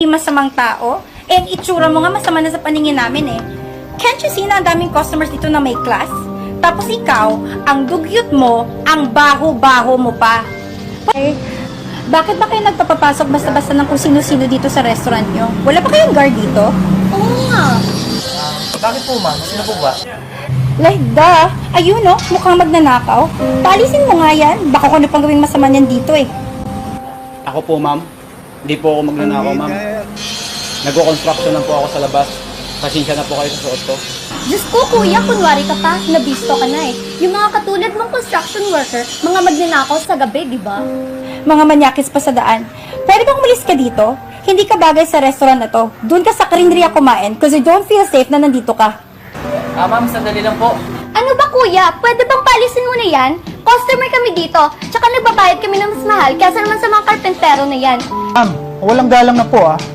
masamang tao? Eh, ang itsura mo nga masama na sa paningin namin eh. Can't you see na ang daming customers dito na may class? Tapos ikaw, ang dugyot mo, ang baho-baho mo pa. Eh, bakit ba kayo nagpapapasok basta-basta ng kung sino-sino dito sa restaurant nyo? Wala pa kayong guard dito? Oo nga. Bakit po, ma'am? Sino po ba? Like, ayun no, mukhang magnanakaw. Paalisin mo nga yan, baka kung ano pang gawing masama niyan dito eh. Ako po, ma'am. Hindi po ako magnanakaw, ma'am. Nagko-construction lang po ako sa labas. Pasensya na po kayo sa suot ko. Diyos ko, kuya, kunwari ka pa, nabisto ka na eh. Yung mga katulad mong construction worker, mga magnanakaw sa gabi, di ba? Mga manyakis pa sa daan. Pwede bang umalis ka dito? Hindi ka bagay sa restaurant na to. Doon ka sa karinderya kumain because you don't feel safe na nandito ka. Ma'am, sandali lang po. Ano ba kuya? Pwede bang paalisin mo na yan? Customer kami dito, tsaka nagbabayad kami ng mas mahal kaysa naman sa mga karpentero na yan. Ma'am, walang galang na po ah.